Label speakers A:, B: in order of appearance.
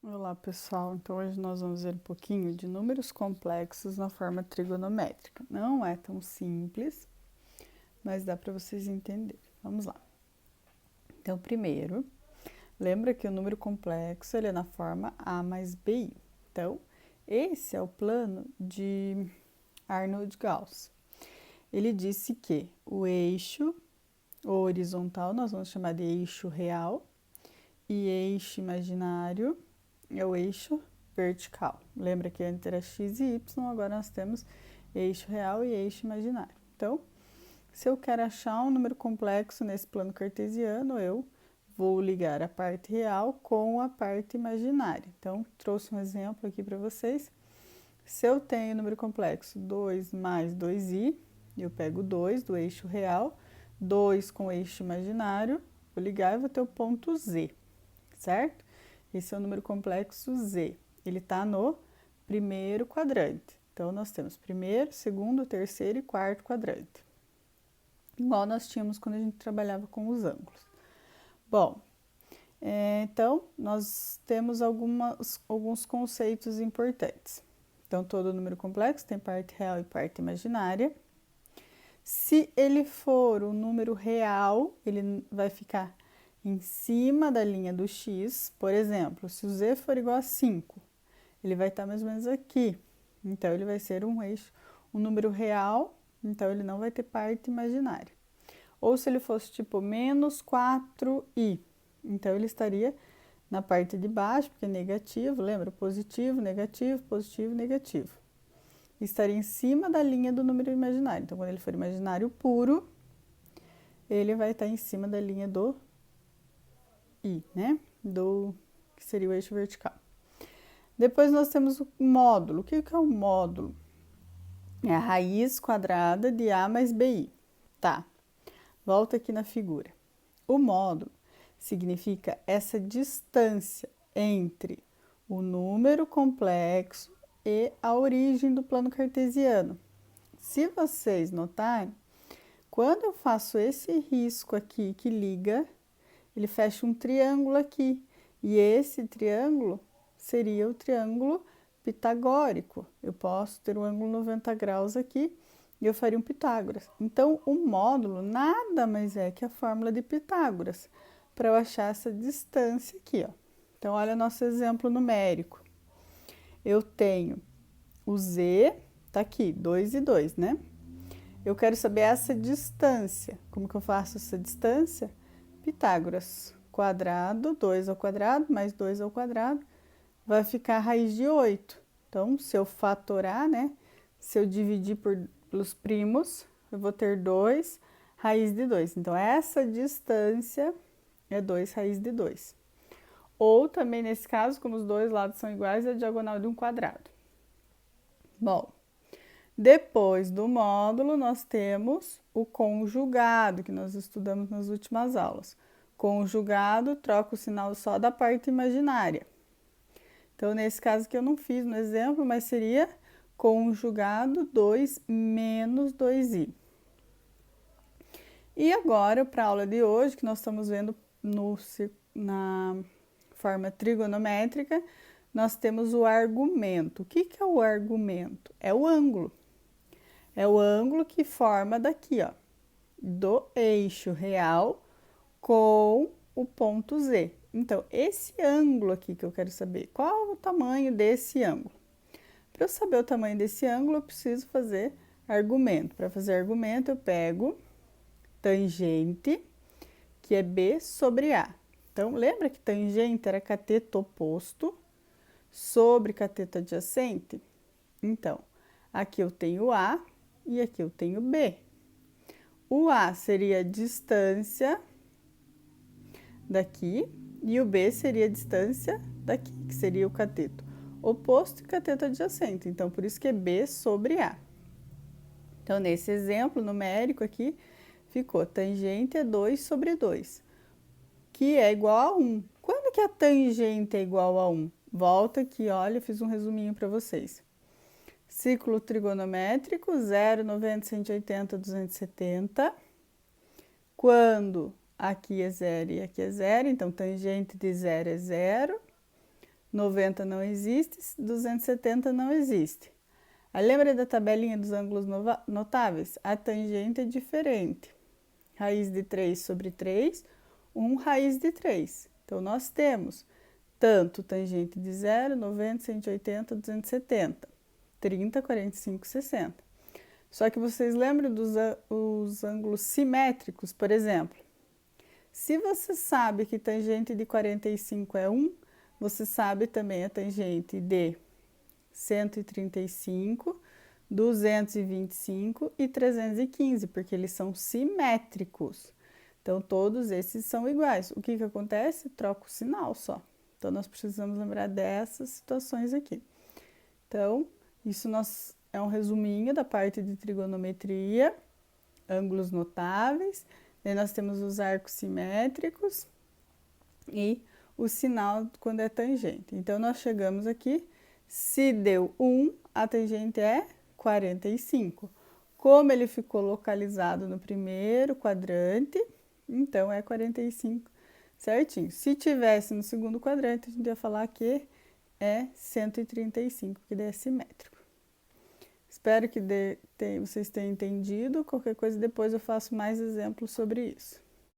A: Olá pessoal, então hoje nós vamos ver um pouquinho de números complexos na forma trigonométrica. Não é tão simples, mas dá para vocês entenderem. Vamos lá. Então, primeiro, lembra que o número complexo ele é na forma A mais BI. Então, esse é o plano de Arnold Gauss. Ele disse que o eixo horizontal nós vamos chamar de eixo real e eixo imaginário é o eixo vertical. Lembra que antes era x e y, agora nós temos eixo real e eixo imaginário. Então, se eu quero achar um número complexo nesse plano cartesiano, eu vou ligar a parte real com a parte imaginária. Então, trouxe um exemplo aqui para vocês. Se eu tenho número complexo 2 mais 2i, eu pego 2 do eixo real, 2 com o eixo imaginário, vou ligar e vou ter o ponto z, certo? Esse é o número complexo z. Ele está no primeiro quadrante. Então, nós temos primeiro, segundo, terceiro e quarto quadrante. Igual nós tínhamos quando a gente trabalhava com os ângulos. Bom, então, nós temos alguns conceitos importantes. Então, todo número complexo tem parte real e parte imaginária. Se ele for um número real, ele vai ficar em cima da linha do x. Por exemplo, se o z for igual a 5, ele vai estar mais ou menos aqui. Então, ele vai ser um número real, então ele não vai ter parte imaginária. Ou se ele fosse tipo menos 4i, então ele estaria na parte de baixo, porque é negativo, lembra? Positivo, negativo, positivo, negativo. Estaria em cima da linha do número imaginário. Então, quando ele for imaginário puro, ele vai estar em cima da linha do i, né? Que seria o eixo vertical. Depois nós temos o módulo. O que é o módulo? É a raiz quadrada de a mais bi. Tá, volta aqui na figura. O módulo significa essa distância entre o número complexo e a origem do plano cartesiano. Se vocês notarem, quando eu faço esse risco aqui que liga, ele fecha um triângulo aqui. E esse triângulo seria o triângulo pitagórico. Eu posso ter um ângulo 90 graus aqui e eu faria um Pitágoras. Então, o módulo nada mais é que a fórmula de Pitágoras para eu achar essa distância aqui, ó. Então, olha nosso exemplo numérico. Eu tenho o z, tá aqui, 2 e 2, né? Eu quero saber essa distância. Como que eu faço essa distância? Pitágoras, quadrado, 2 ao quadrado, mais 2 ao quadrado, vai ficar a raiz de 8. Então, se eu fatorar, né? Se eu dividir pelos primos, eu vou ter 2 raiz de 2. Então, essa distância é 2 raiz de 2. Ou também, nesse caso, como os dois lados são iguais, é a diagonal de um quadrado. Bom, depois do módulo, nós temos o conjugado, que nós estudamos nas últimas aulas. Conjugado troca o sinal só da parte imaginária. Então, nesse caso aqui eu não fiz no exemplo, mas seria conjugado 2 menos 2i. E agora, para a aula de hoje, que nós estamos vendo na forma trigonométrica, nós temos o argumento. O que é o argumento? É o ângulo. É o ângulo que forma daqui, ó, do eixo real com o ponto Z. Então, esse ângulo aqui que eu quero saber, qual o tamanho desse ângulo? Para eu saber o tamanho desse ângulo, eu preciso fazer argumento. Para fazer argumento, eu pego tangente, que é B sobre A. Então, lembra que tangente era cateto oposto sobre cateto adjacente? Então, aqui eu tenho A e aqui eu tenho B. O A seria a distância daqui e o B seria a distância daqui, que seria o cateto oposto e cateto adjacente. Então, por isso que é B sobre A. Então, nesse exemplo numérico aqui, ficou tangente é 2 sobre 2, que é igual a 1. Quando que a tangente é igual a 1? Volta aqui, olha, eu fiz um resuminho para vocês. Ciclo trigonométrico, 0, 90, 180, 270. Quando aqui é 0 e aqui é 0, então tangente de 0 é 0. 90 não existe, 270 não existe. Aí lembra da tabelinha dos ângulos notáveis? A tangente é diferente. Raiz de 3 sobre 3, 1 raiz de 3. Então, nós temos tanto tangente de 0, 90, 180, 270, 30, 45, 60. Só que vocês lembram dos ângulos simétricos, por exemplo? Se você sabe que tangente de 45 é 1, você sabe também a tangente de 135, 225 e 315, porque eles são simétricos. Então, todos esses são iguais. O que acontece? Troca o sinal só. Então, nós precisamos lembrar dessas situações aqui. Então, isso é um resuminho da parte de trigonometria, ângulos notáveis. Daí nós temos os arcos simétricos e o sinal quando é tangente. Então, nós chegamos aqui, se deu 1, a tangente é 45. Como ele ficou localizado no primeiro quadrante, então é 45 certinho. Se tivesse no segundo quadrante, a gente ia falar que é 135, que daí é simétrico. Espero que vocês tenham entendido. Qualquer coisa, depois eu faço mais exemplos sobre isso.